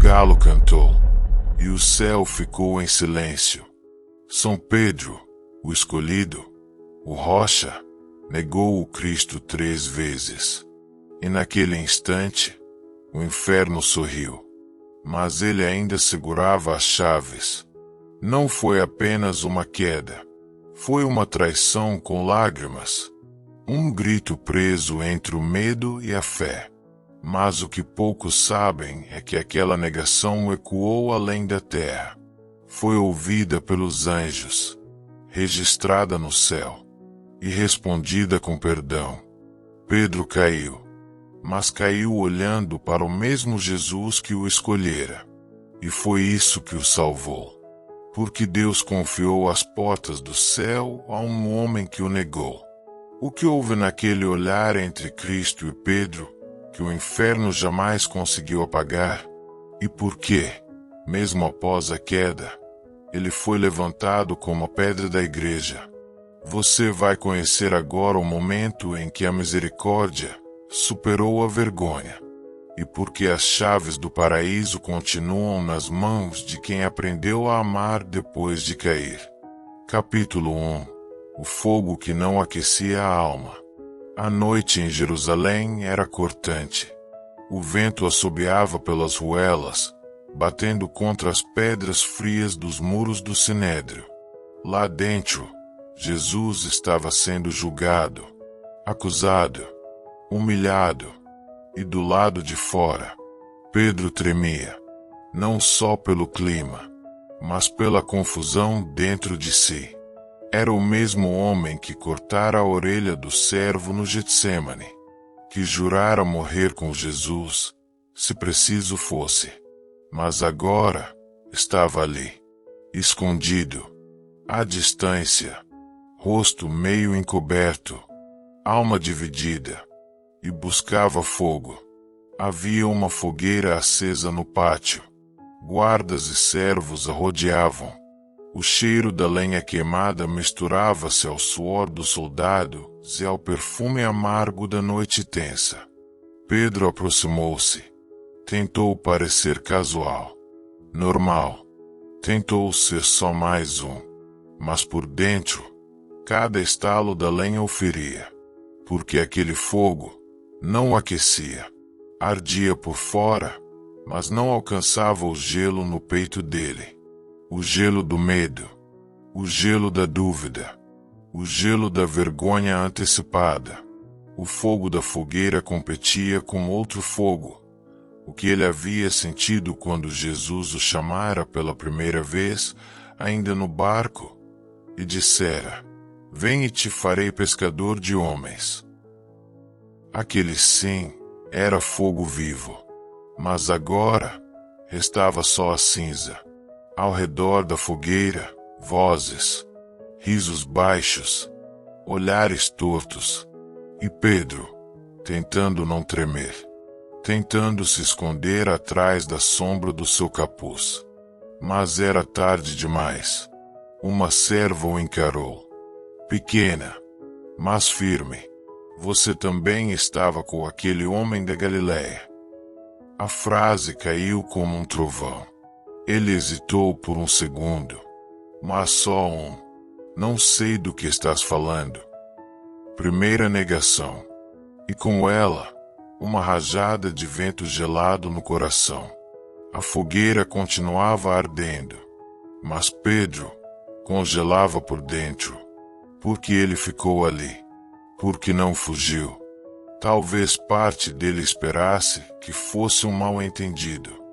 galo cantou, e o céu ficou em silêncio. São Pedro, o escolhido, o rocha, negou o Cristo 3 vezes. E naquele instante, o inferno sorriu. Mas ele ainda segurava as chaves. Não foi apenas uma queda. Foi uma traição com lágrimas. Um grito preso entre o medo e a fé. Mas o que poucos sabem é que aquela negação ecoou além da terra. Foi ouvida pelos anjos, registrada no céu, e respondida com perdão. Pedro caiu, mas caiu olhando para o mesmo Jesus que o escolhera. E foi isso que o salvou. Porque Deus confiou as portas do céu a um homem que o negou. O que houve naquele olhar entre Cristo e Pedro, que o inferno jamais conseguiu apagar? E por quê, mesmo após a queda, ele foi levantado como a pedra da igreja? Você vai conhecer agora o momento em que a misericórdia superou a vergonha. E porque as chaves do paraíso continuam nas mãos de quem aprendeu a amar depois de cair. Capítulo 1. O fogo que não aquecia a alma. A noite em Jerusalém era cortante. O vento assobiava pelas ruelas, batendo contra as pedras frias dos muros do Sinédrio. Lá dentro, Jesus estava sendo julgado, acusado, humilhado, e do lado de fora, Pedro tremia, não só pelo clima, mas pela confusão dentro de si. Era o mesmo homem que cortara a orelha do servo no Getsêmani, que jurara morrer com Jesus, se preciso fosse. Mas agora estava ali, escondido, à distância, rosto meio encoberto, alma dividida, e buscava fogo. Havia uma fogueira acesa no pátio. Guardas e servos a rodeavam. O cheiro da lenha queimada misturava-se ao suor dos soldados e ao perfume amargo da noite tensa. Pedro aproximou-se. Tentou parecer casual, normal. Tentou ser só mais um. Mas por dentro, cada estalo da lenha o feria. Porque aquele fogo não o aquecia. Ardia por fora, mas não alcançava o gelo no peito dele. O gelo do medo, o gelo da dúvida, o gelo da vergonha antecipada. O fogo da fogueira competia com outro fogo, o que ele havia sentido quando Jesus o chamara pela primeira vez, ainda no barco, e dissera: "Vem e te farei pescador de homens." Aquele sim era fogo vivo, mas agora restava só a cinza. Ao redor da fogueira, vozes, risos baixos, olhares tortos, e Pedro, tentando não tremer, tentando se esconder atrás da sombra do seu capuz. Mas era tarde demais. Uma serva o encarou. "Pequena, mas firme, você também estava com aquele homem da Galiléia." A frase caiu como um trovão. Ele hesitou por um segundo. Mas só um. "Não sei do que estás falando." Primeira negação. E com ela, uma rajada de vento gelado no coração. A fogueira continuava ardendo, mas Pedro congelava por dentro. Porque ele ficou ali. Porque não fugiu. Talvez parte dele esperasse que fosse um mal-entendido,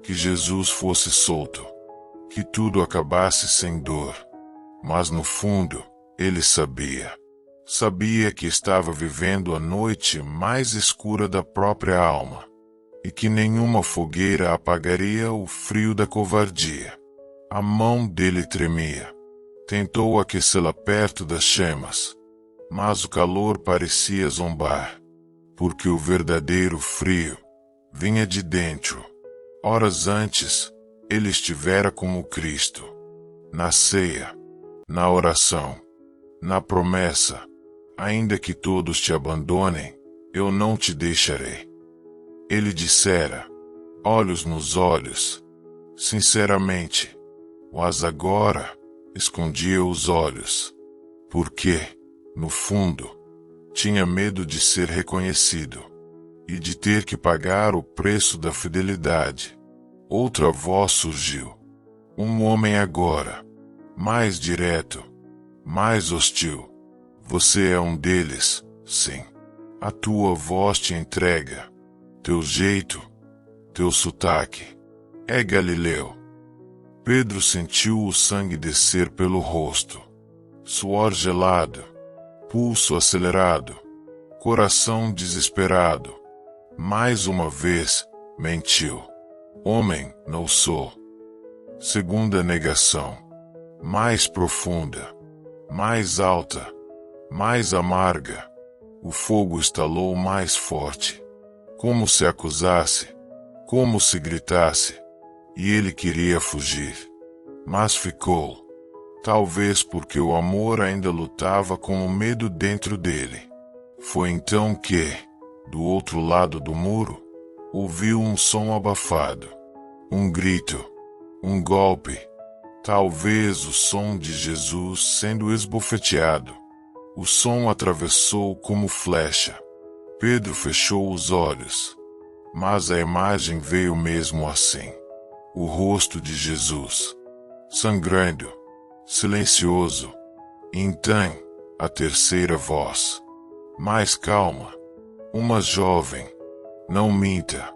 que Jesus fosse solto, que tudo acabasse sem dor. Mas no fundo, ele sabia. Sabia que estava vivendo a noite mais escura da própria alma, e que nenhuma fogueira apagaria o frio da covardia. A mão dele tremia. Tentou aquecê-la perto das chamas, mas o calor parecia zombar, porque o verdadeiro frio vinha de dentro. Horas antes, ele estivera como Cristo, na ceia, na oração, na promessa: "Ainda que todos te abandonem, eu não te deixarei." Ele dissera: olhos nos olhos. Sinceramente, mas agora escondia os olhos, porque, no fundo, tinha medo de ser reconhecido e de ter que pagar o preço da fidelidade. Outra voz surgiu. Um homem agora, mais direto, mais hostil. Você é um deles, sim. A tua voz te entrega. Teu jeito, teu sotaque. É Galileu. Pedro sentiu o sangue descer pelo rosto. Suor gelado, pulso acelerado, coração desesperado. Mais uma vez, mentiu. Homem, não sou. Segunda negação. Mais profunda, mais alta, mais amarga. O fogo estalou mais forte. Como se acusasse, como se gritasse. E ele queria fugir. Mas ficou. Talvez porque o amor ainda lutava com o medo dentro dele. Foi então que, do outro lado do muro, ouviu um som abafado. Um grito. Um golpe. Talvez o som de Jesus sendo esbofeteado. O som atravessou como flecha. Pedro fechou os olhos. Mas a imagem veio mesmo assim. O rosto de Jesus, sangrando, silencioso. Então, a terceira voz, mais calma. Uma jovem. Não minta.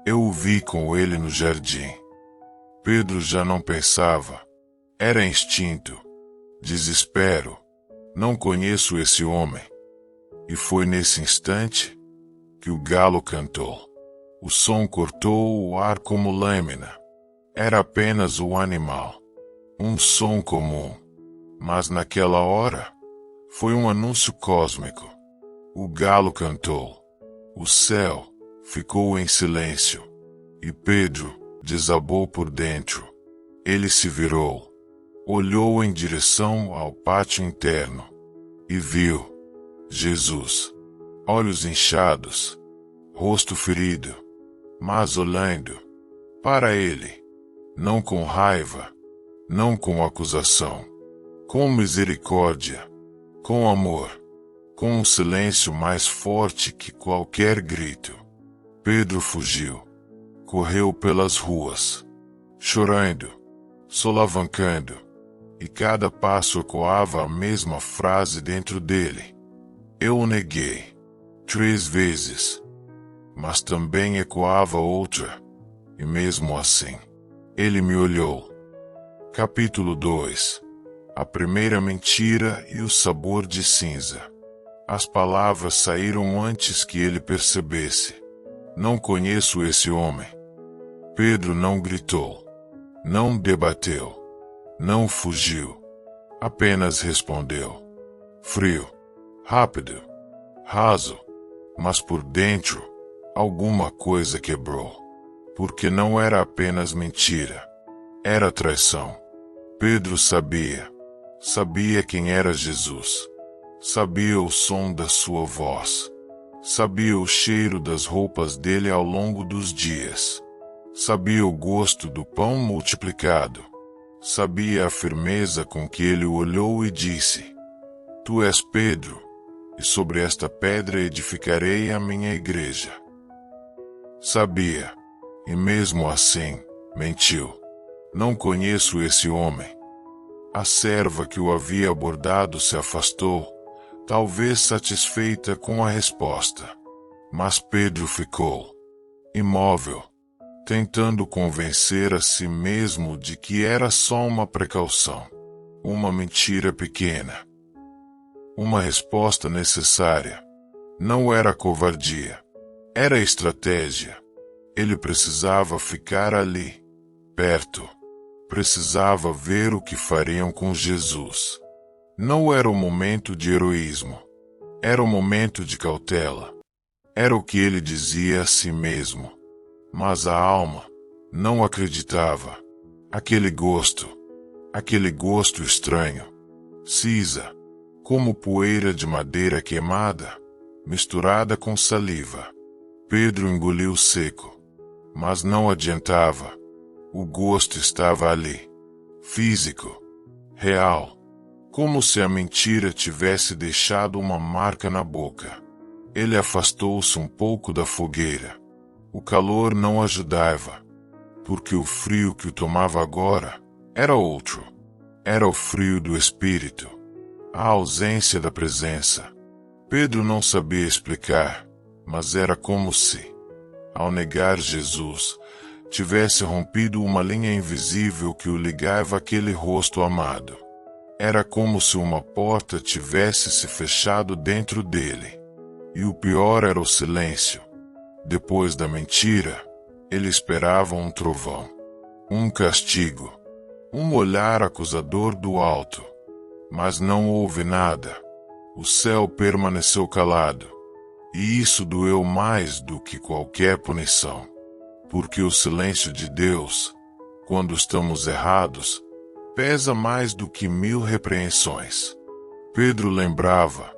Eu o vi com ele no jardim. Pedro já não pensava. Era instinto. Desespero. Não conheço esse homem. E foi nesse instante que o galo cantou. O som cortou o ar como lâmina. Era apenas o animal. Um som comum. Mas naquela hora, foi um anúncio cósmico. O galo cantou. O céu ficou em silêncio. E Pedro desabou por dentro. Ele se virou. Olhou em direção ao pátio interno. E viu Jesus. Olhos inchados. Rosto ferido. Mas olhando para ele. Não com raiva. Não com acusação. Com misericórdia. Com amor. Com um silêncio mais forte que qualquer grito. Pedro fugiu. Correu pelas ruas. Chorando. Solavancando. E cada passo ecoava a mesma frase dentro dele. Eu o neguei. 3 vezes. Mas também ecoava outra. E mesmo assim, ele me olhou. Capítulo 2. A primeira mentira e o sabor de cinza. As palavras saíram antes que ele percebesse. Não conheço esse homem. Pedro não gritou. Não debateu. Não fugiu. Apenas respondeu. Frio. Rápido. Raso. Mas por dentro, alguma coisa quebrou. Porque não era apenas mentira. Era traição. Pedro sabia. Sabia quem era Jesus. Sabia o som da sua voz. Sabia o cheiro das roupas dele ao longo dos dias. Sabia o gosto do pão multiplicado. Sabia a firmeza com que ele o olhou e disse: Tu és Pedro, e sobre esta pedra edificarei a minha igreja. Sabia, e mesmo assim, mentiu. Não conheço esse homem. A serva que o havia abordado se afastou, talvez satisfeita com a resposta. Mas Pedro ficou imóvel, tentando convencer a si mesmo de que era só uma precaução, uma mentira pequena. Uma resposta necessária. Não era covardia. Era estratégia. Ele precisava ficar ali, perto. Precisava ver o que fariam com Jesus. Não era o momento de heroísmo. Era o momento de cautela. Era o que ele dizia a si mesmo. Mas a alma não acreditava. Aquele gosto estranho, cinza, como poeira de madeira queimada, misturada com saliva. Pedro engoliu seco. Mas não adiantava. O gosto estava ali. Físico. Real. Como se a mentira tivesse deixado uma marca na boca. Ele afastou-se um pouco da fogueira. O calor não ajudava. Porque o frio que o tomava agora era outro. Era o frio do espírito. A ausência da presença. Pedro não sabia explicar, mas era como se, ao negar Jesus, tivesse rompido uma linha invisível que o ligava àquele rosto amado. Era como se uma porta tivesse se fechado dentro dele. E o pior era o silêncio. Depois da mentira, ele esperava um trovão, um castigo, um olhar acusador do alto. Mas não houve nada. O céu permaneceu calado. E isso doeu mais do que qualquer punição. Porque o silêncio de Deus, quando estamos errados, pesa mais do que 1000 repreensões. Pedro lembrava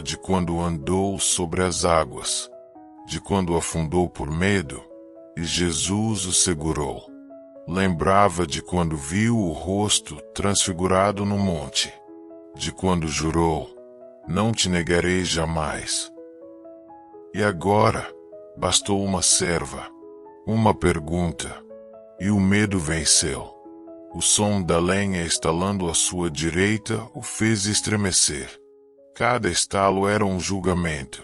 de quando andou sobre as águas, de quando afundou por medo, e Jesus o segurou. Lembrava de quando viu o rosto transfigurado no monte, de quando jurou, não te negarei jamais. E agora, bastou uma serva, uma pergunta, e o medo venceu. O som da lenha estalando à sua direita o fez estremecer. Cada estalo era um julgamento.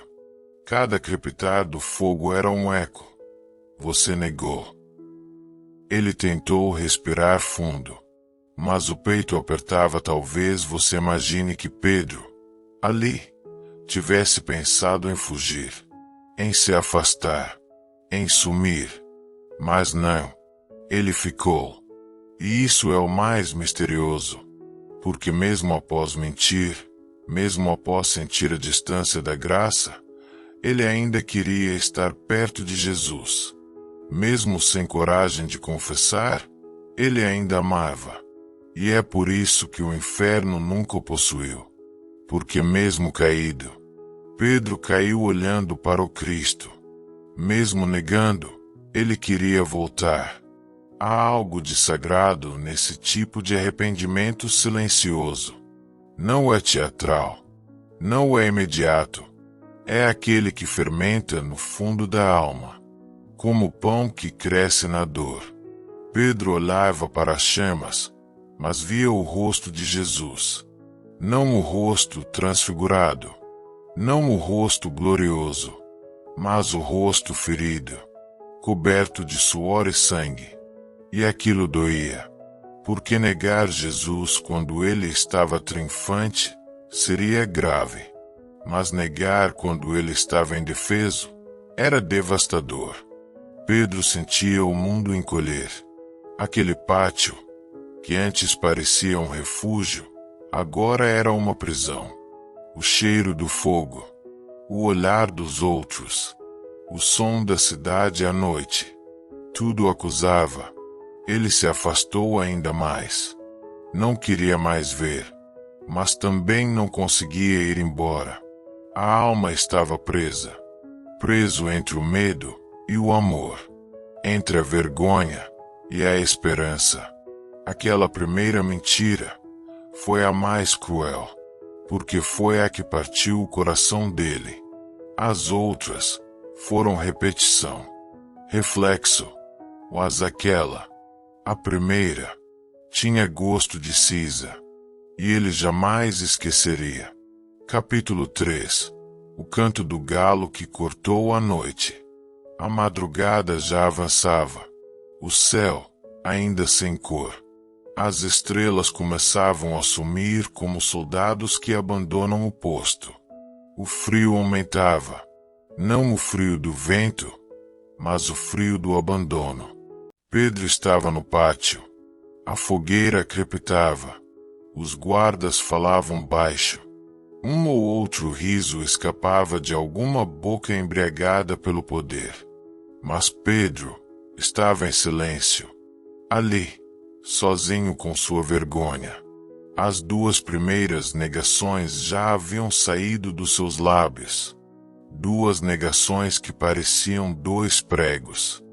Cada crepitar do fogo era um eco. Você negou. Ele tentou respirar fundo, mas o peito apertava. Talvez você imagine que Pedro, ali, tivesse pensado em fugir, em se afastar, em sumir. Mas não. Ele ficou. E isso é o mais misterioso, porque mesmo após mentir, mesmo após sentir a distância da graça, ele ainda queria estar perto de Jesus. Mesmo sem coragem de confessar, ele ainda amava. E é por isso que o inferno nunca o possuiu. Porque mesmo caído, Pedro caiu olhando para o Cristo. Mesmo negando, ele queria voltar. Há algo de sagrado nesse tipo de arrependimento silencioso. Não é teatral. Não é imediato. É aquele que fermenta no fundo da alma, como o pão que cresce na dor. Pedro olhava para as chamas, mas via o rosto de Jesus. Não o rosto transfigurado. Não o rosto glorioso, mas o rosto ferido, coberto de suor e sangue. E aquilo doía, porque negar Jesus quando ele estava triunfante seria grave, mas negar quando ele estava indefeso era devastador. Pedro sentia o mundo encolher. Aquele pátio, que antes parecia um refúgio, agora era uma prisão. O cheiro do fogo, o olhar dos outros, o som da cidade à noite, tudo o acusava. Ele se afastou ainda mais. Não queria mais ver, mas também não conseguia ir embora. A alma estava presa. Preso entre o medo e o amor. Entre a vergonha e a esperança. Aquela primeira mentira foi a mais cruel, porque foi a que partiu o coração dele. As outras foram repetição, reflexo, mas aquela, a primeira, tinha gosto de cinza, e ele jamais esqueceria. Capítulo 3. O canto do galo que cortou a noite. A madrugada já avançava. O céu, ainda sem cor. As estrelas começavam a sumir como soldados que abandonam o posto. O frio aumentava. Não o frio do vento, mas o frio do abandono. Pedro estava no pátio. A fogueira crepitava. Os guardas falavam baixo. Um ou outro riso escapava de alguma boca embriagada pelo poder. Mas Pedro estava em silêncio. Ali, sozinho com sua vergonha. As 2 primeiras negações já haviam saído dos seus lábios. duas negações que pareciam dois pregos.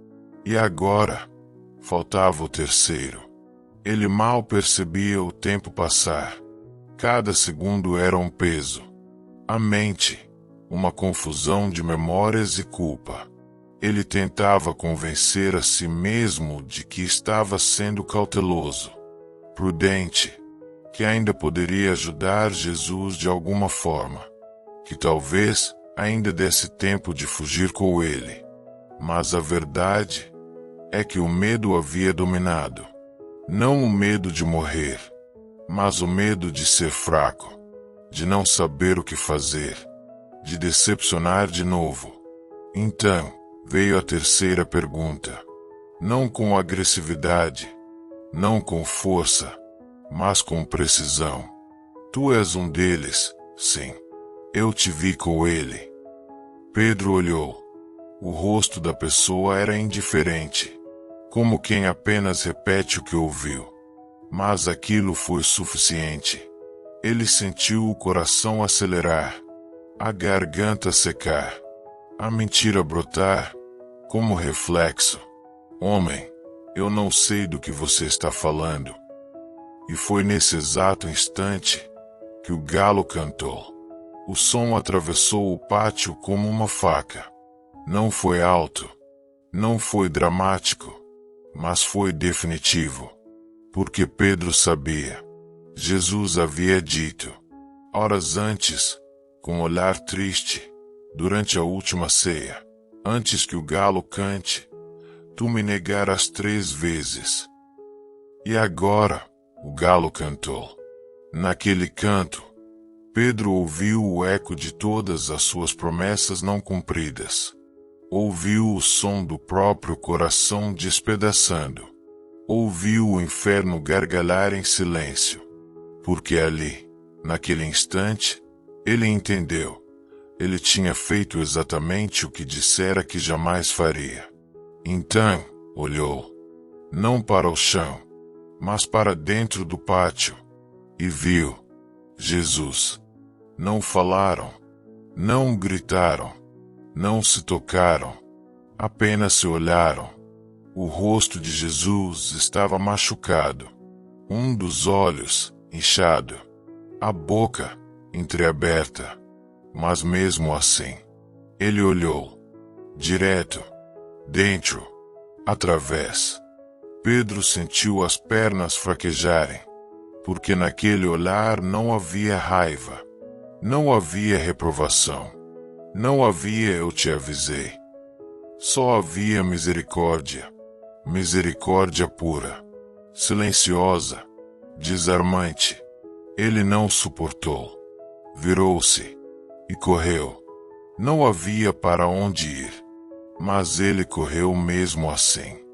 E agora, faltava o terceiro. Ele mal percebia o tempo passar. Cada segundo era um peso. A mente, uma confusão de memórias e culpa. Ele tentava convencer a si mesmo de que estava sendo cauteloso, prudente, que ainda poderia ajudar Jesus de alguma forma, que talvez ainda desse tempo de fugir com ele. Mas a verdade é que o medo havia dominado. Não o medo de morrer, mas o medo de ser fraco, de não saber o que fazer, de decepcionar de novo. Então, veio a terceira pergunta. Não com agressividade, não com força, mas com precisão. Tu és um deles, sim. Eu te vi com ele. Pedro olhou. O rosto da pessoa era indiferente, como quem apenas repete o que ouviu. Mas aquilo foi suficiente. Ele sentiu o coração acelerar, a garganta secar, a mentira brotar, como reflexo. Homem, eu não sei do que você está falando. E foi nesse exato instante que o galo cantou. O som atravessou o pátio como uma faca. Não foi alto, não foi dramático, mas foi definitivo. Porque Pedro sabia. Jesus havia dito, horas antes, com um olhar triste, durante a última ceia, antes que o galo cante, tu me negarás 3 vezes. E agora, o galo cantou. Naquele canto, Pedro ouviu o eco de todas as suas promessas não cumpridas. Ouviu o som do próprio coração despedaçando. Ouviu o inferno gargalhar em silêncio. Porque ali, naquele instante, ele entendeu. Ele tinha feito exatamente o que dissera que jamais faria. Então, olhou, não para o chão, mas para dentro do pátio, e viu Jesus. Não falaram, não gritaram, não se tocaram, apenas se olharam. O rosto de Jesus estava machucado, um dos olhos inchado, a boca entreaberta, mas mesmo assim, ele olhou, direto, dentro, através. Pedro sentiu as pernas fraquejarem, porque naquele olhar não havia raiva, não havia reprovação, não havia eu te avisei. Só havia misericórdia, misericórdia pura, silenciosa, desarmante. Ele não suportou. Virou-se e correu. Não havia para onde ir, mas ele correu mesmo assim.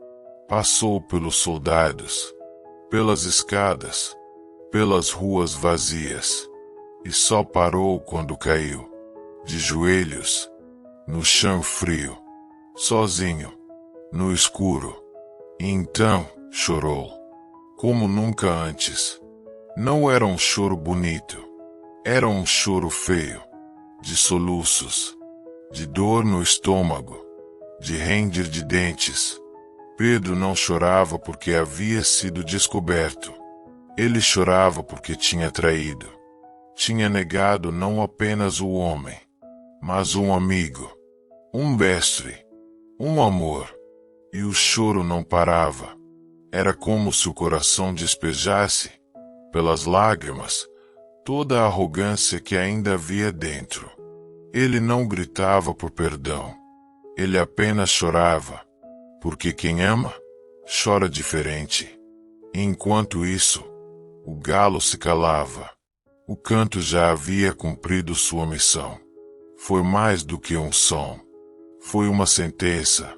Passou pelos soldados, pelas escadas, pelas ruas vazias, e só parou quando caiu, de joelhos, no chão frio, sozinho, no escuro. E então chorou, como nunca antes. Não era um choro bonito, era um choro feio, de soluços, de dor no estômago, de ranger de dentes. Pedro não chorava porque havia sido descoberto. Ele chorava porque tinha traído. Tinha negado não apenas o homem, mas um amigo, um mestre, um amor. E o choro não parava. Era como se o coração despejasse, pelas lágrimas, toda a arrogância que ainda havia dentro. Ele não gritava por perdão. Ele apenas chorava, porque quem ama, chora diferente. E enquanto isso, o galo se calava. O canto já havia cumprido sua missão. Foi mais do que um som. Foi uma sentença.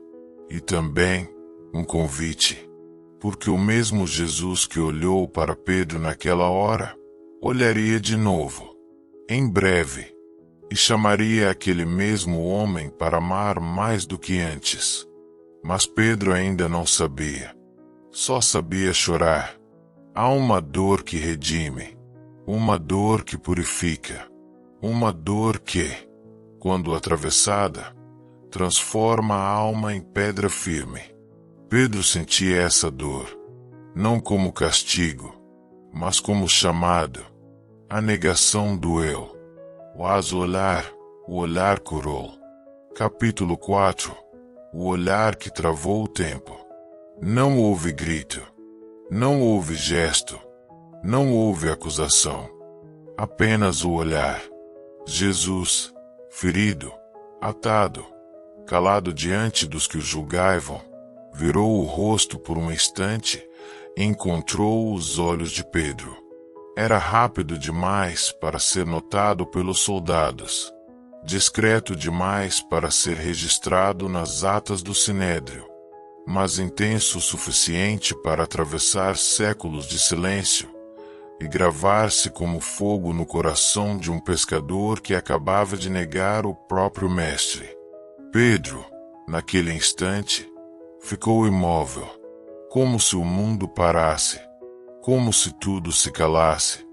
E também um convite. Porque o mesmo Jesus que olhou para Pedro naquela hora, olharia de novo, em breve, e chamaria aquele mesmo homem para amar mais do que antes. Mas Pedro ainda não sabia. Só sabia chorar. Há uma dor que redime, uma dor que purifica, uma dor que, quando atravessada, transforma a alma em pedra firme. Pedro sentia essa dor, não como castigo, mas como chamado. A negação doeu. Mas o olhar curou. Capítulo 4. O olhar que travou o tempo. Não houve grito, não houve gesto, não houve acusação. Apenas o olhar. Jesus, ferido, atado, calado diante dos que o julgavam, virou o rosto por um instante e encontrou os olhos de Pedro. Era rápido demais para ser notado pelos soldados, discreto demais para ser registrado nas atas do Sinédrio, mas intenso o suficiente para atravessar séculos de silêncio e gravar-se como fogo no coração de um pescador que acabava de negar o próprio mestre. Pedro, naquele instante, ficou imóvel, como se o mundo parasse, como se tudo se calasse.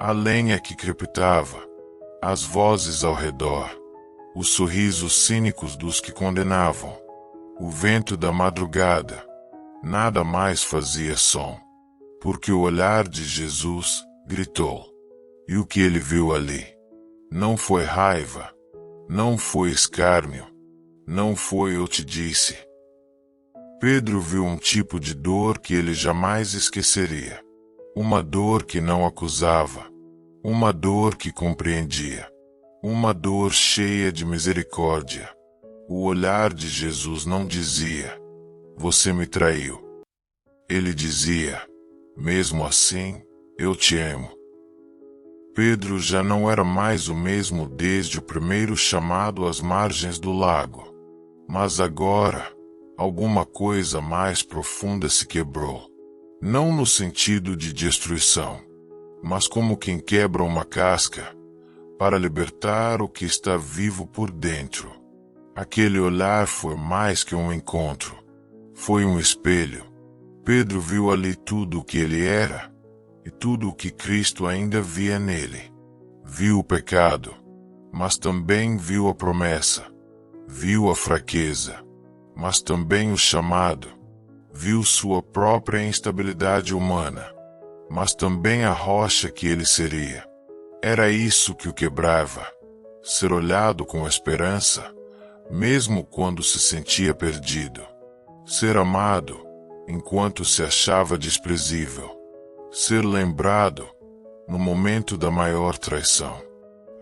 A lenha que crepitava, as vozes ao redor, os sorrisos cínicos dos que condenavam, o vento da madrugada, nada mais fazia som, porque o olhar de Jesus gritou. E o que ele viu ali não foi raiva, não foi escárnio, não foi eu te disse. Pedro viu um tipo de dor que ele jamais esqueceria. Uma dor que não acusava, uma dor que compreendia, uma dor cheia de misericórdia. O olhar de Jesus não dizia: você me traiu. Ele dizia: mesmo assim, eu te amo. Pedro já não era mais o mesmo desde o primeiro chamado às margens do lago. Mas agora, alguma coisa mais profunda se quebrou. Não no sentido de destruição, mas como quem quebra uma casca para libertar o que está vivo por dentro. Aquele olhar foi mais que um encontro. Foi um espelho. Pedro viu ali tudo o que ele era e tudo o que Cristo ainda via nele. Viu o pecado, mas também viu a promessa. Viu a fraqueza, mas também o chamado. Viu sua própria instabilidade humana, mas também a rocha que ele seria. Era isso que o quebrava. Ser olhado com esperança, mesmo quando se sentia perdido. Ser amado, enquanto se achava desprezível. Ser lembrado, no momento da maior traição.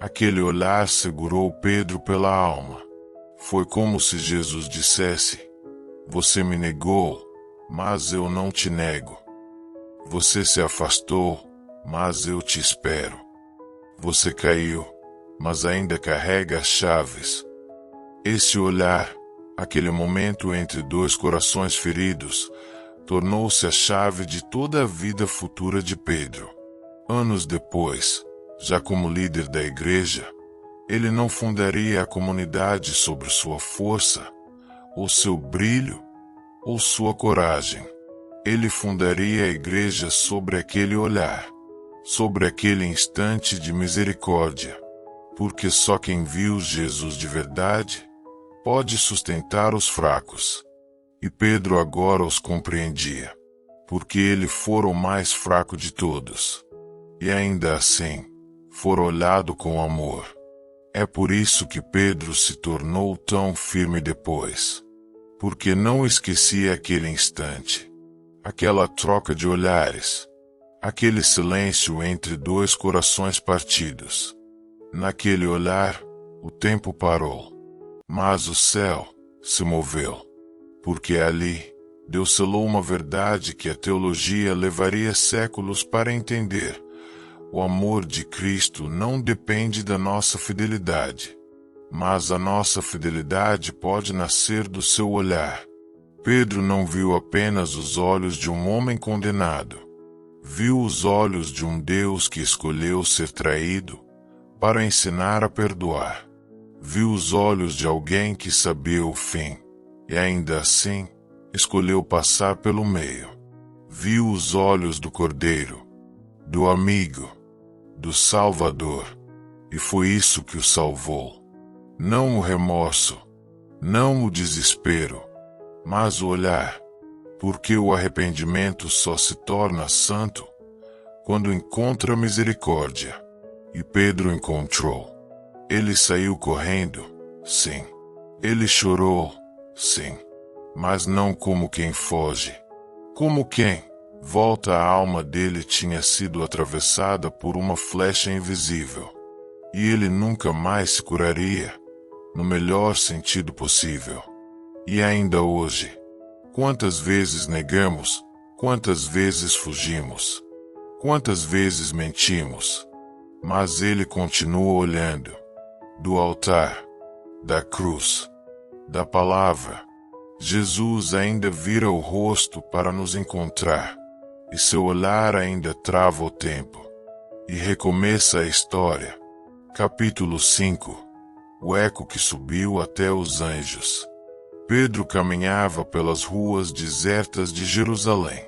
Aquele olhar segurou Pedro pela alma. Foi como se Jesus dissesse: você me negou, mas eu não te nego. Você se afastou, mas eu te espero. Você caiu, mas ainda carrega as chaves. Esse olhar, aquele momento entre dois corações feridos, tornou-se a chave de toda a vida futura de Pedro. Anos depois, já como líder da igreja, ele não fundaria a comunidade sobre sua força, ou seu brilho, ou sua coragem. Ele fundaria a igreja sobre aquele olhar, sobre aquele instante de misericórdia, porque só quem viu Jesus de verdade pode sustentar os fracos. E Pedro agora os compreendia, porque ele fora o mais fraco de todos. E ainda assim, fora olhado com amor. É por isso que Pedro se tornou tão firme depois. Porque não esquecia aquele instante, aquela troca de olhares, aquele silêncio entre dois corações partidos. Naquele olhar, o tempo parou, mas o céu se moveu, porque ali Deus selou uma verdade que a teologia levaria séculos para entender. O amor de Cristo não depende da nossa fidelidade, mas a nossa fidelidade pode nascer do seu olhar. Pedro não viu apenas os olhos de um homem condenado. Viu os olhos de um Deus que escolheu ser traído para ensinar a perdoar. Viu os olhos de alguém que sabia o fim e ainda assim escolheu passar pelo meio. Viu os olhos do Cordeiro, do amigo, do Salvador, e foi isso que o salvou. Não o remorso, não o desespero, mas o olhar, porque o arrependimento só se torna santo quando encontra misericórdia. E Pedro encontrou. Ele saiu correndo, sim. Ele chorou, sim. Mas não como quem foge. Como quem volta, a alma dele tinha sido atravessada por uma flecha invisível. E ele nunca mais se curaria, no melhor sentido possível. E ainda hoje, quantas vezes negamos, quantas vezes fugimos, quantas vezes mentimos, mas ele continua olhando. Do altar, da cruz, da palavra, Jesus ainda vira o rosto para nos encontrar, e seu olhar ainda trava o tempo, e recomeça a história. Capítulo 5. O eco que subiu até os anjos. Pedro caminhava pelas ruas desertas de Jerusalém.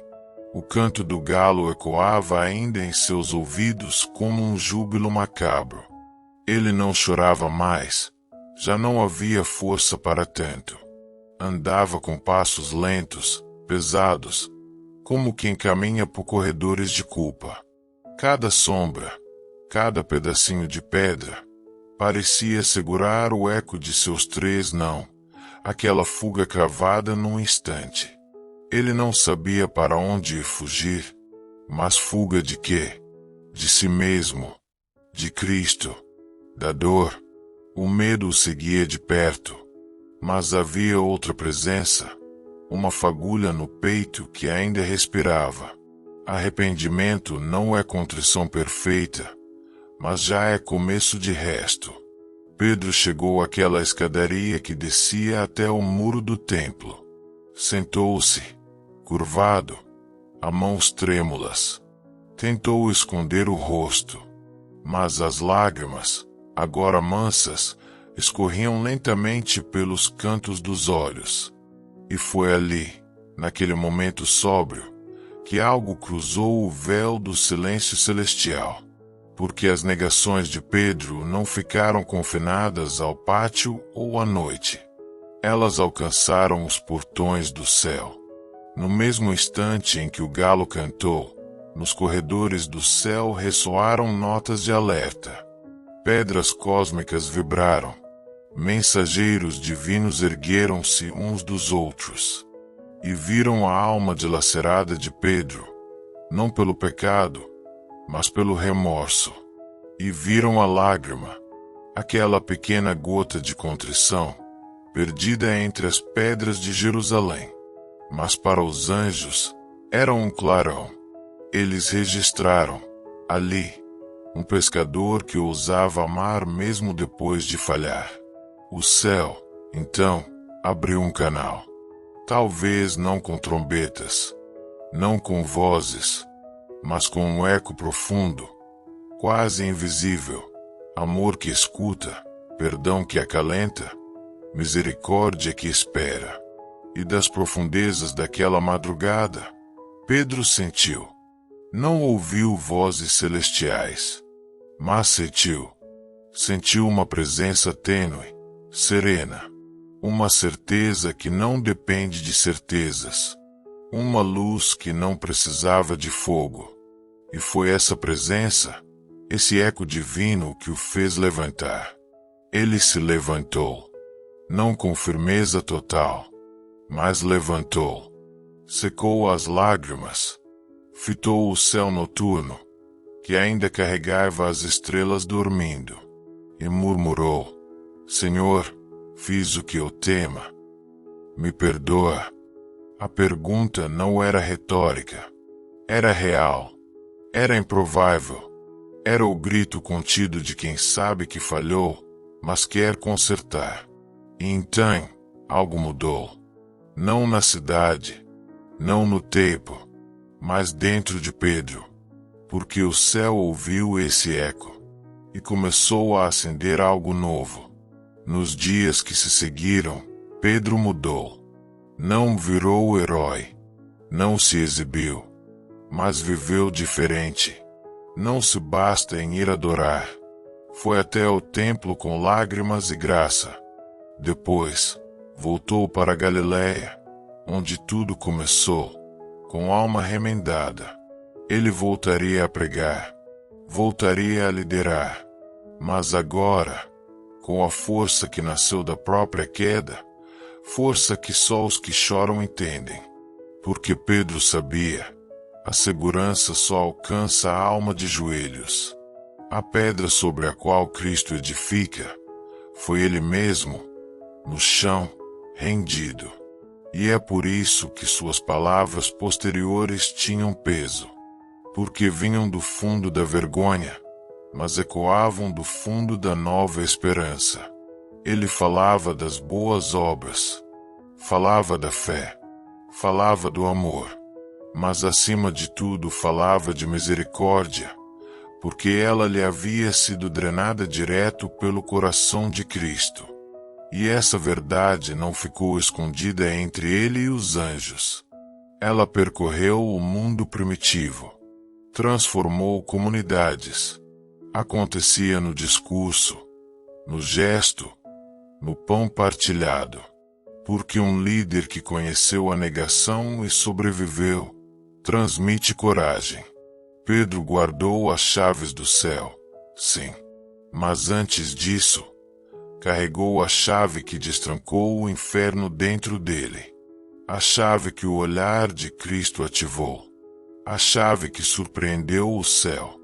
O canto do galo ecoava ainda em seus ouvidos como um júbilo macabro. Ele não chorava mais, já não havia força para tanto. Andava com passos lentos, pesados, como quem caminha por corredores de culpa. Cada sombra, cada pedacinho de pedra, parecia segurar o eco de seus 3 não, aquela fuga cravada num instante. Ele não sabia para onde ir fugir, mas fuga de quê? De si mesmo, de Cristo, da dor. O medo o seguia de perto, mas havia outra presença, uma fagulha no peito que ainda respirava. Arrependimento não é contrição perfeita, mas já é começo de resto. Pedro chegou àquela escadaria que descia até o muro do templo. Sentou-se, curvado, a mãos trêmulas. Tentou esconder o rosto, mas as lágrimas, agora mansas, escorriam lentamente pelos cantos dos olhos. E foi ali, naquele momento sóbrio, que algo cruzou o véu do silêncio celestial. Porque as negações de Pedro não ficaram confinadas ao pátio ou à noite. Elas alcançaram os portões do céu. No mesmo instante em que o galo cantou, nos corredores do céu ressoaram notas de alerta. Pedras cósmicas vibraram. Mensageiros divinos ergueram-se uns dos outros. E viram a alma dilacerada de Pedro, não pelo pecado, mas pelo remorso. E viram a lágrima, aquela pequena gota de contrição, perdida entre as pedras de Jerusalém. Mas para os anjos, era um clarão. Eles registraram, ali, um pescador que ousava amar mesmo depois de falhar. O céu, então, abriu um canal. Talvez não com trombetas, não com vozes, mas com um eco profundo, quase invisível, amor que escuta, perdão que acalenta, misericórdia que espera. E das profundezas daquela madrugada, Pedro sentiu. Não ouviu vozes celestiais, mas sentiu uma presença tênue, serena, uma certeza que não depende de certezas, uma luz que não precisava de fogo. E foi essa presença, esse eco divino que o fez levantar. Ele se levantou, não com firmeza total, mas levantou, secou as lágrimas, fitou o céu noturno, que ainda carregava as estrelas dormindo, e murmurou: Senhor, fiz o que eu tema. Me perdoa. A pergunta não era retórica, era real, era improvável, era o grito contido de quem sabe que falhou, mas quer consertar. E então, algo mudou. Não na cidade, não no tempo, mas dentro de Pedro, porque o céu ouviu esse eco e começou a acender algo novo. Nos dias que se seguiram, Pedro mudou. Não virou o herói, não se exibiu, mas viveu diferente. Não se basta em ir adorar, Foi até o templo com lágrimas e graça. Depois, voltou para Galiléia, onde tudo começou, com alma remendada. Ele voltaria a pregar, voltaria a liderar, mas agora, com a força que nasceu da própria queda, força que só os que choram entendem. Porque Pedro sabia, a segurança só alcança a alma de joelhos. A pedra sobre a qual Cristo edifica, foi ele mesmo, no chão, rendido. E é por isso que suas palavras posteriores tinham peso. Porque vinham do fundo da vergonha, mas ecoavam do fundo da nova esperança. Ele falava das boas obras, falava da fé, falava do amor, mas acima de tudo falava de misericórdia, porque ela lhe havia sido drenada direto pelo coração de Cristo. E essa verdade não ficou escondida entre ele e os anjos. Ela percorreu o mundo primitivo, transformou comunidades. Acontecia no discurso, no gesto, no pão partilhado. Porque um líder que conheceu a negação e sobreviveu, transmite coragem. Pedro guardou as chaves do céu, sim. Mas antes disso, carregou a chave que destrancou o inferno dentro dele. A chave que o olhar de Cristo ativou. A chave que surpreendeu o céu.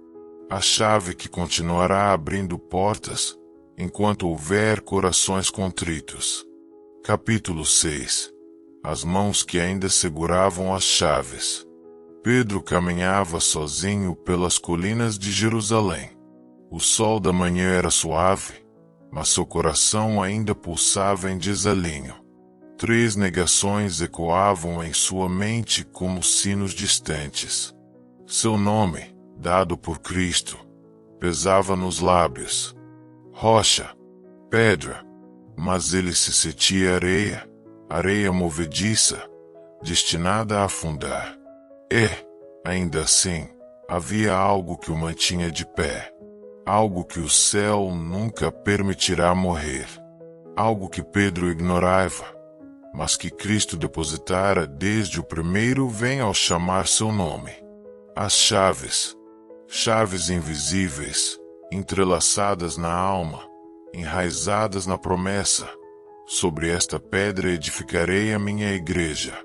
A chave que continuará abrindo portas, enquanto houver corações contritos. Capítulo 6. As mãos que ainda seguravam as chaves. Pedro caminhava sozinho pelas colinas de Jerusalém. O sol da manhã era suave, mas seu coração ainda pulsava em desalinho. 3 negações ecoavam em sua mente como sinos distantes. Seu nome, dado por Cristo, pesava nos lábios. Rocha, pedra, mas ele se sentia areia, areia movediça, destinada a afundar. E, ainda assim, havia algo que o mantinha de pé. Algo que o céu nunca permitirá morrer. Algo que Pedro ignorava, mas que Cristo depositara desde o primeiro vem ao chamar seu nome. As chaves, chaves invisíveis, entrelaçadas na alma, enraizadas na promessa. Sobre esta pedra edificarei a minha igreja.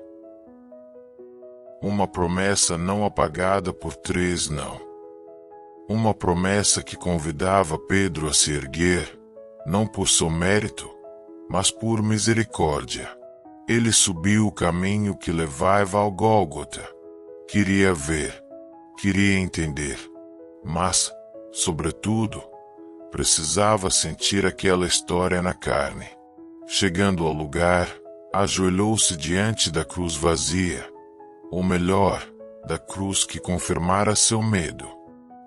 Uma promessa não apagada por 3 não. Uma promessa que convidava Pedro a se erguer, não por seu mérito, mas por misericórdia. Ele subiu o caminho que levava ao Gólgota. Queria ver, queria entender, mas, sobretudo, precisava sentir aquela história na carne. Chegando ao lugar, ajoelhou-se diante da cruz vazia, ou melhor, da cruz que confirmara seu medo.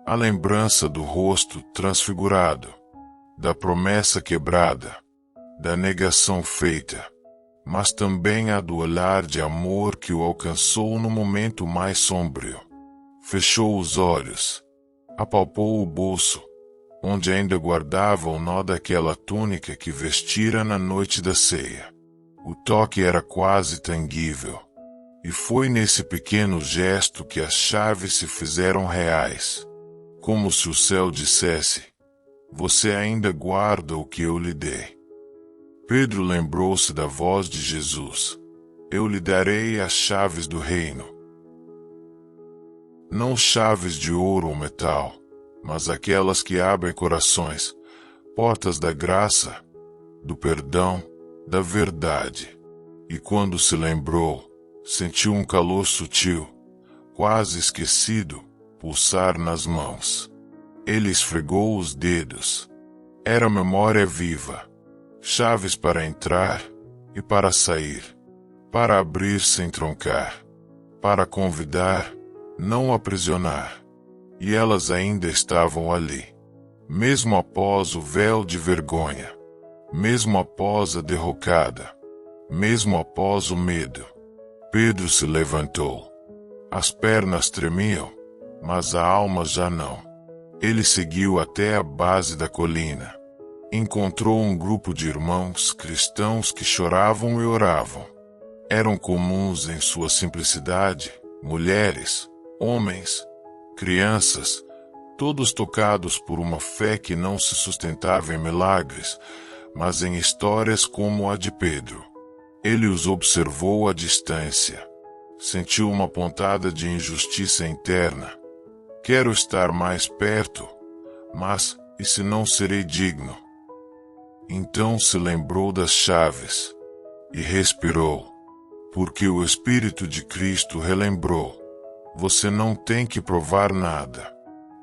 A lembrança do rosto transfigurado, da promessa quebrada, da negação feita, mas também a do olhar de amor que o alcançou no momento mais sombrio. Fechou os olhos, apalpou o bolso, onde ainda guardava o nó daquela túnica que vestira na noite da ceia. O toque era quase tangível, e foi nesse pequeno gesto que as chaves se fizeram reais. Como se o céu dissesse: você ainda guarda o que eu lhe dei. Pedro lembrou-se da voz de Jesus: eu lhe darei as chaves do reino. Não chaves de ouro ou metal, mas aquelas que abrem corações, portas da graça, do perdão, da verdade. E quando se lembrou, sentiu um calor sutil, quase esquecido, pulsar nas mãos. Ele esfregou os dedos. Era memória viva. Chaves para entrar e para sair. Para abrir sem troncar. Para convidar, não aprisionar. E elas ainda estavam ali. Mesmo após o véu de vergonha. Mesmo após a derrocada. Mesmo após o medo. Pedro se levantou. As pernas tremiam, mas a alma já não. Ele seguiu até a base da colina. Encontrou um grupo de irmãos cristãos que choravam e oravam. Eram comuns em sua simplicidade, mulheres, homens, crianças, todos tocados por uma fé que não se sustentava em milagres, mas em histórias como a de Pedro. Ele os observou à distância. Sentiu uma pontada de injustiça interna. Quero estar mais perto, mas e se não serei digno? Então se lembrou das chaves e respirou, porque o Espírito de Cristo relembrou: você não tem que provar nada,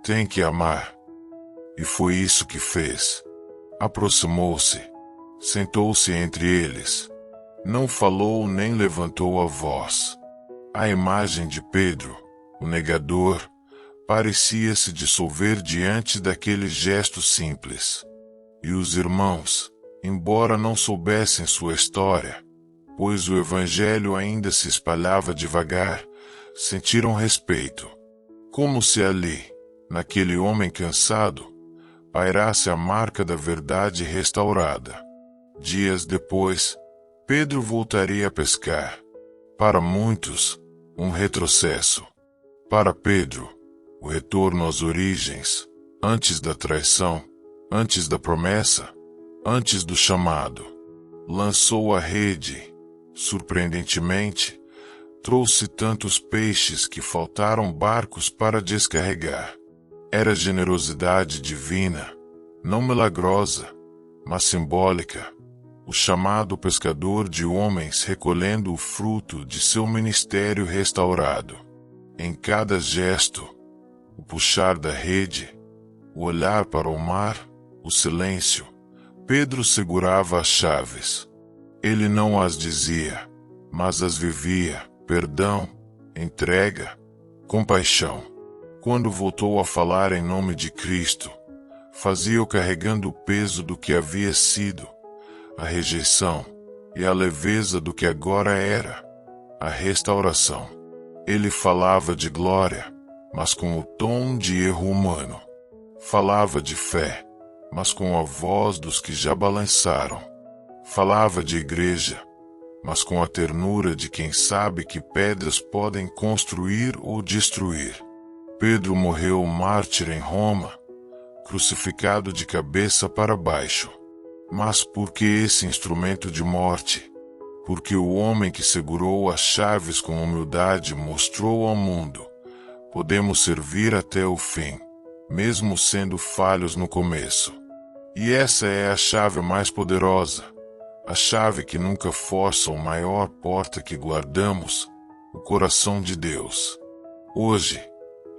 tem que amar. E foi isso que fez. Aproximou-se, sentou-se entre eles. Não falou nem levantou a voz. A imagem de Pedro, o negador, parecia se dissolver diante daquele gesto simples. E os irmãos, embora não soubessem sua história, pois o evangelho ainda se espalhava devagar, sentiram respeito. Como se ali, naquele homem cansado, pairasse a marca da verdade restaurada. Dias depois, Pedro voltaria a pescar. Para muitos, um retrocesso. Para Pedro, o retorno às origens, antes da traição, antes da promessa, antes do chamado. Lançou a rede. Surpreendentemente, trouxe tantos peixes que faltaram barcos para descarregar. Era generosidade divina, não milagrosa, mas simbólica. O chamado pescador de homens recolhendo o fruto de seu ministério restaurado. Em cada gesto, o puxar da rede, o olhar para o mar, o silêncio, Pedro segurava as chaves. Ele não as dizia, mas as vivia: perdão, entrega, compaixão. Quando voltou a falar em nome de Cristo, fazia-o carregando o peso do que havia sido, a rejeição, e a leveza do que agora era, a restauração. Ele falava de glória, mas com o tom de erro humano. Falava de fé, mas com a voz dos que já balançaram. Falava de igreja, mas com a ternura de quem sabe que pedras podem construir ou destruir. Pedro morreu mártir em Roma, crucificado de cabeça para baixo. Mas por que esse instrumento de morte? Porque o homem que segurou as chaves com humildade mostrou ao mundo: podemos servir até o fim, mesmo sendo falhos no começo. E essa é a chave mais poderosa, a chave que nunca força a maior porta que guardamos, o coração de Deus. Hoje,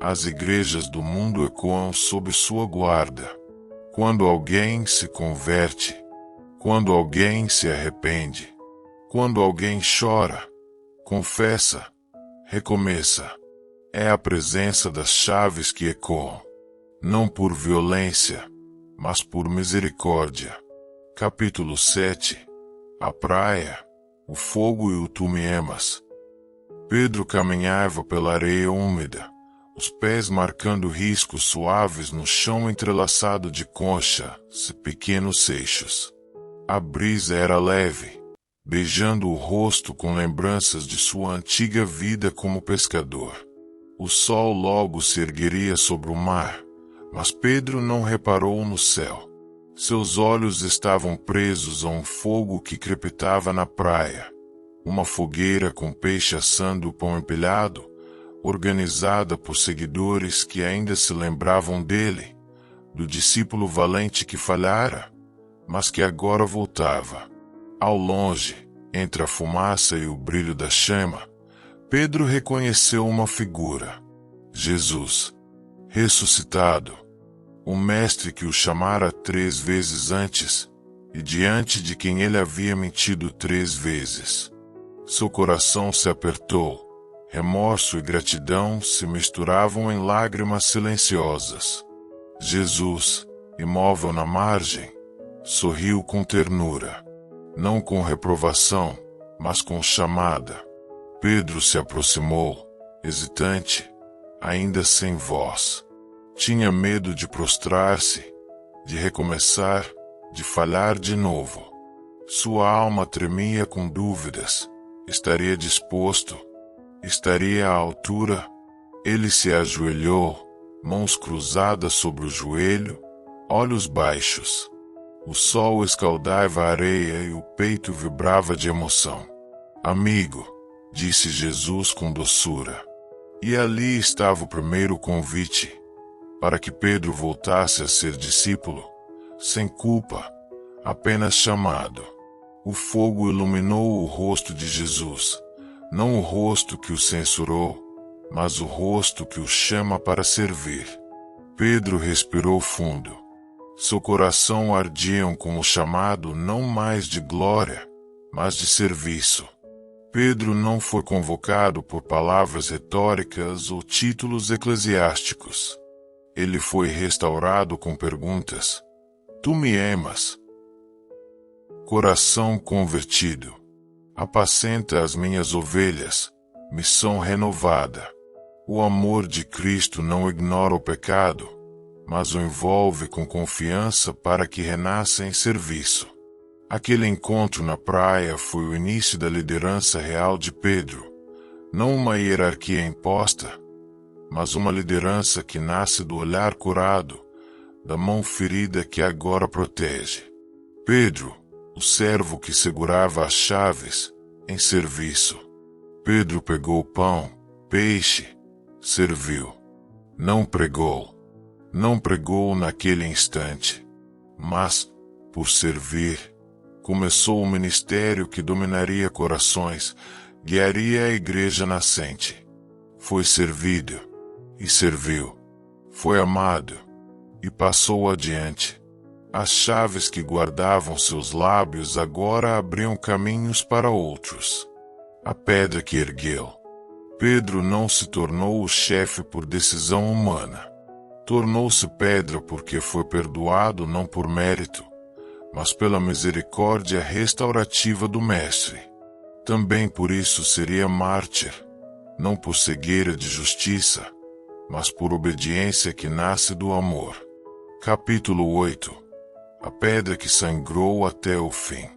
as igrejas do mundo ecoam sob sua guarda. Quando alguém se converte, quando alguém se arrepende, quando alguém chora, confessa, recomeça, é a presença das chaves que ecoam, não por violência, mas por misericórdia. Capítulo 7. A praia, o fogo e o tumiemas. Pedro caminhava pela areia úmida, os pés marcando riscos suaves no chão entrelaçado de conchas e pequenos seixos. A brisa era leve, beijando o rosto com lembranças de sua antiga vida como pescador. O sol logo se ergueria sobre o mar, mas Pedro não reparou no céu. Seus olhos estavam presos a um fogo que crepitava na praia. Uma fogueira com peixe assando o pão empilhado, organizada por seguidores que ainda se lembravam dele, do discípulo valente que falhara, mas que agora voltava. Ao longe, entre a fumaça e o brilho da chama, Pedro reconheceu uma figura: Jesus, ressuscitado, o mestre que o chamara 3 vezes antes, e diante de quem ele havia mentido 3 vezes. Seu coração se apertou. Remorso e gratidão se misturavam em lágrimas silenciosas. Jesus, imóvel na margem, sorriu com ternura, não com reprovação, mas com chamada. Pedro se aproximou, hesitante, ainda sem voz. Tinha medo de prostrar-se, de recomeçar, de falhar de novo. Sua alma tremia com dúvidas. Estaria disposto? Estaria à altura? Ele se ajoelhou, mãos cruzadas sobre o joelho, olhos baixos. O sol escaldava a areia e o peito vibrava de emoção. Amigo, disse Jesus com doçura. E ali estava o primeiro convite, para que Pedro voltasse a ser discípulo, sem culpa, apenas chamado. O fogo iluminou o rosto de Jesus, não o rosto que o censurou, mas o rosto que o chama para servir. Pedro respirou fundo. Seu coração ardia com o chamado não mais de glória, mas de serviço. Pedro não foi convocado por palavras retóricas ou títulos eclesiásticos. Ele foi restaurado com perguntas. Tu me amas? Coração convertido. Apacenta as minhas ovelhas. Missão renovada. O amor de Cristo não ignora o pecado, mas o envolve com confiança para que renasça em serviço. Aquele encontro na praia foi o início da liderança real de Pedro, não uma hierarquia imposta, mas uma liderança que nasce do olhar curado, da mão ferida que agora protege. Pedro, o servo que segurava as chaves, em serviço. Pedro pegou o pão, peixe, serviu. Não pregou. Não pregou naquele instante, mas, por servir, começou o ministério que dominaria corações, guiaria a igreja nascente. Foi servido, e serviu. Foi amado, e passou adiante. As chaves que guardavam seus lábios agora abriam caminhos para outros. A pedra que ergueu. Pedro não se tornou o chefe por decisão humana. Tornou-se pedra porque foi perdoado não por mérito, mas pela misericórdia restaurativa do Mestre. Também por isso seria mártir, não por cegueira de justiça, mas por obediência que nasce do amor. Capítulo 8. A pedra que sangrou até o fim.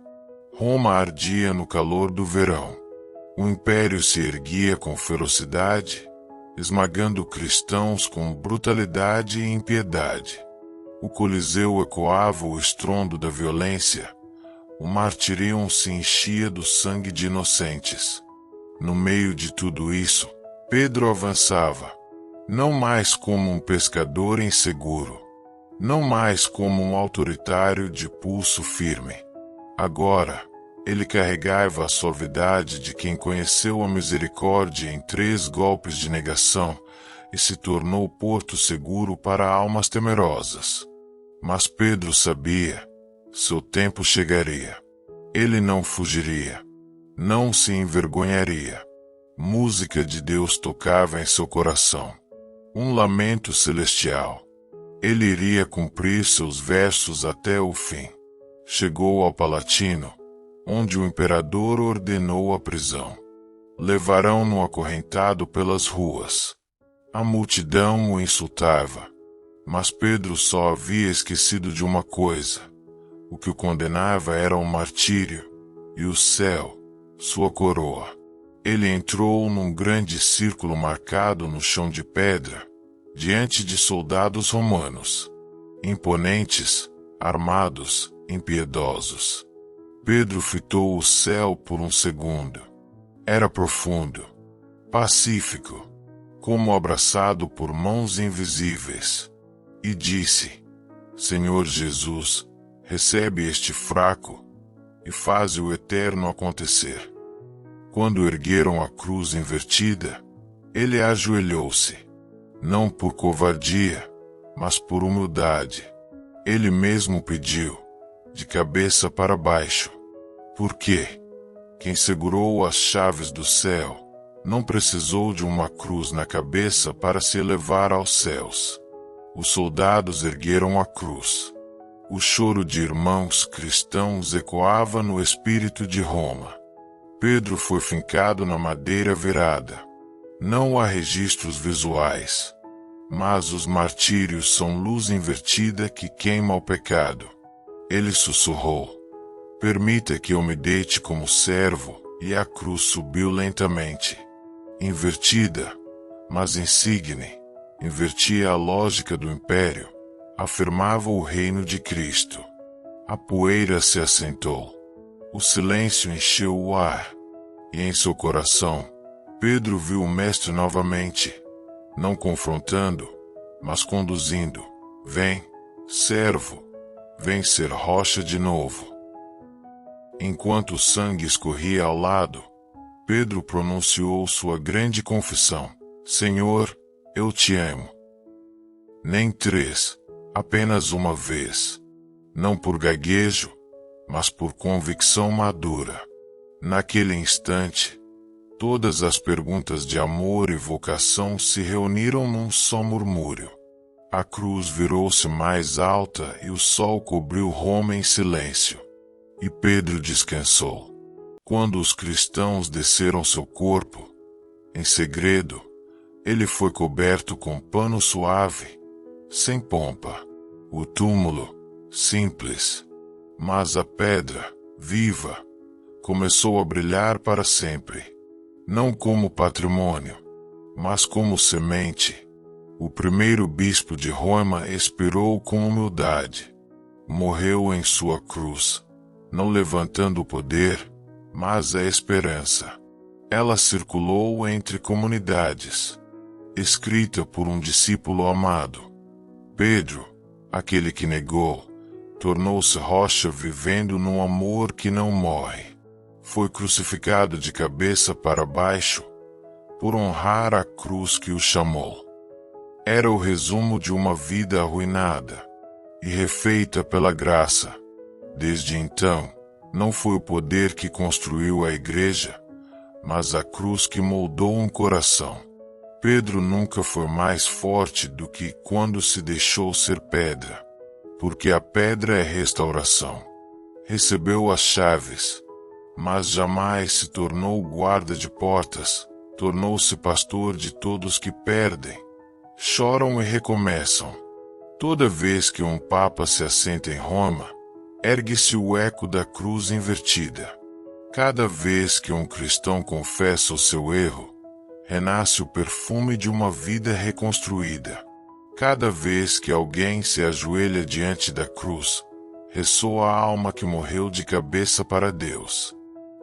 Roma ardia no calor do verão. O império se erguia com ferocidade, esmagando cristãos com brutalidade e impiedade. O Coliseu ecoava o estrondo da violência. O martírio se enchia do sangue de inocentes. No meio de tudo isso, Pedro avançava, não mais como um pescador inseguro, não mais como um autoritário de pulso firme. Agora, ele carregava a suavidade de quem conheceu a misericórdia em 3 golpes de negação e se tornou porto seguro para almas temerosas. Mas Pedro sabia, seu tempo chegaria. Ele não fugiria, não se envergonharia. Música de Deus tocava em seu coração, um lamento celestial. Ele iria cumprir seus versos até o fim. Chegou ao Palatino, onde o imperador ordenou a prisão. Levarão-no acorrentado pelas ruas. A multidão o insultava, mas Pedro só havia esquecido de uma coisa. O que o condenava era o martírio, e o céu, sua coroa. Ele entrou num grande círculo marcado no chão de pedra, diante de soldados romanos, imponentes, armados, impiedosos. Pedro fitou o céu por um segundo. Era profundo, pacífico, como abraçado por mãos invisíveis, e disse: Senhor Jesus, recebe este fraco e faze o eterno acontecer. Quando ergueram a cruz invertida, ele ajoelhou-se, não por covardia, mas por humildade. Ele mesmo pediu, de cabeça para baixo. Porque quem segurou as chaves do céu não precisou de uma cruz na cabeça para se elevar aos céus. Os soldados ergueram a cruz. O choro de irmãos cristãos ecoava no espírito de Roma. Pedro foi fincado na madeira virada. Não há registros visuais. mas os martírios são luz invertida que queima o pecado. Ele sussurrou: permita que eu me deite como servo, e a cruz subiu lentamente. Invertida, mas insigne, invertia a lógica do império, afirmava o reino de Cristo. A poeira se assentou. O silêncio encheu o ar. E em seu coração, Pedro viu o Mestre novamente, não confrontando, mas conduzindo. Vem, servo, vem ser rocha de novo. Enquanto o sangue escorria ao lado, Pedro pronunciou sua grande confissão: Senhor, eu te amo. Nem 3, apenas uma vez. Não por gaguejo, mas por convicção madura. Naquele instante, todas as perguntas de amor e vocação se reuniram num só murmúrio. A cruz virou-se mais alta e o sol cobriu Roma em silêncio. E Pedro descansou. Quando os cristãos desceram seu corpo, em segredo, ele foi coberto com pano suave, sem pompa. O túmulo, simples, mas a pedra, viva, começou a brilhar para sempre. Não como patrimônio, mas como semente. O primeiro bispo de Roma expirou com humildade. Morreu em sua cruz, não levantando o poder, mas a esperança. Ela circulou entre comunidades, escrita por um discípulo amado. Pedro, aquele que negou, tornou-se rocha vivendo num amor que não morre. Foi crucificado de cabeça para baixo, por honrar a cruz que o chamou. Era o resumo de uma vida arruinada e refeita pela graça. Desde então, não foi o poder que construiu a igreja, mas a cruz que moldou um coração. Pedro nunca foi mais forte do que quando se deixou ser pedra, porque a pedra é restauração. Recebeu as chaves, mas jamais se tornou guarda de portas, tornou-se pastor de todos que perdem, choram e recomeçam. Toda vez que um papa se assenta em Roma, ergue-se o eco da cruz invertida. Cada vez que um cristão confessa o seu erro, renasce o perfume de uma vida reconstruída. Cada vez que alguém se ajoelha diante da cruz, ressoa a alma que morreu de cabeça para Deus.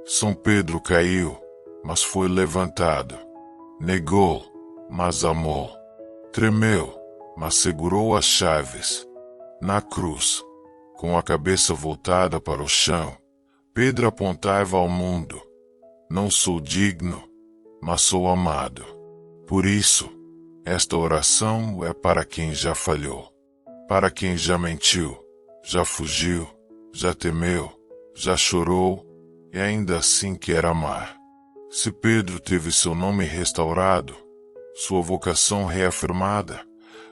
São Pedro caiu, mas foi levantado. Negou, mas amou. Tremeu, mas segurou as chaves. Na cruz, com a cabeça voltada para o chão, Pedro apontava ao mundo: não sou digno, mas sou amado. Por isso, esta oração é para quem já falhou, para quem já mentiu, já fugiu, já temeu, já chorou e ainda assim quer amar. Se Pedro teve seu nome restaurado, sua vocação reafirmada,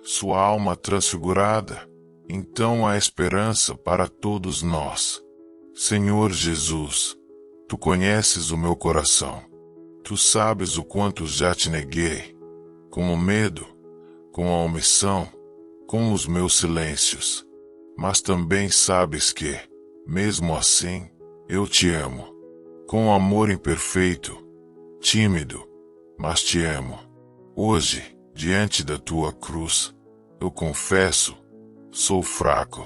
sua alma transfigurada, então há esperança para todos nós. Senhor Jesus, Tu conheces o meu coração. Tu sabes o quanto já te neguei, com o medo, com a omissão, com os meus silêncios. Mas também sabes que, mesmo assim, eu te amo. Com amor imperfeito, tímido, mas te amo. Hoje, diante da tua cruz, eu confesso, sou fraco.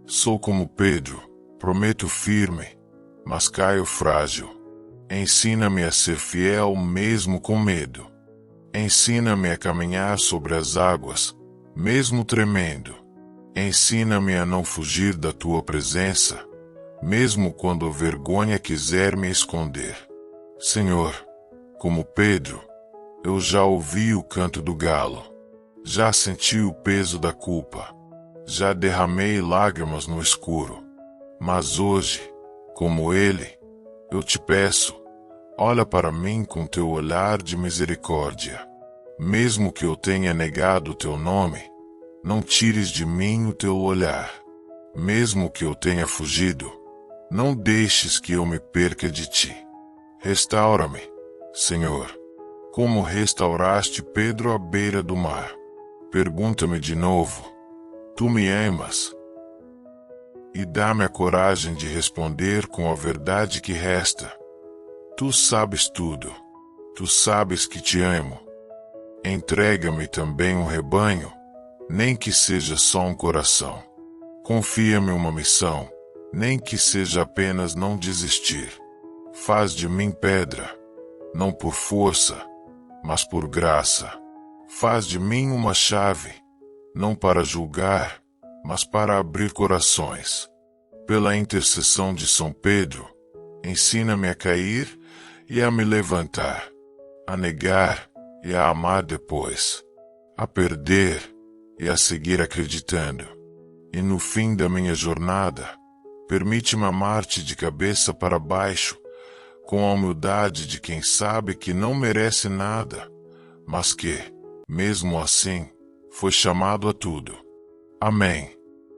Sou como Pedro, prometo firme, mas caio frágil. Ensina-me a ser fiel mesmo com medo. Ensina-me a caminhar sobre as águas, mesmo tremendo. Ensina-me a não fugir da tua presença, mesmo quando a vergonha quiser me esconder. Senhor, como Pedro, eu já ouvi o canto do galo, já senti o peso da culpa, já derramei lágrimas no escuro. Mas hoje, como ele, eu te peço, olha para mim com teu olhar de misericórdia. Mesmo que eu tenha negado o teu nome, não tires de mim o teu olhar. Mesmo que eu tenha fugido, não deixes que eu me perca de ti. Restaura-me, Senhor, como restauraste Pedro à beira do mar. Pergunta-me de novo: tu me amas? E dá-me a coragem de responder com a verdade que resta. Tu sabes tudo. Tu sabes que te amo. Entrega-me também um rebanho, nem que seja só um coração. Confia-me uma missão, nem que seja apenas não desistir. Faz de mim pedra, não por força, mas por graça. Faz de mim uma chave, não para julgar, mas para abrir corações. Pela intercessão de São Pedro, ensina-me a cair e a me levantar, a negar e a amar depois, a perder e a seguir acreditando. E no fim da minha jornada, permite-me amar-te de cabeça para baixo, com a humildade de quem sabe que não merece nada, mas que, mesmo assim, foi chamado a tudo. Amém.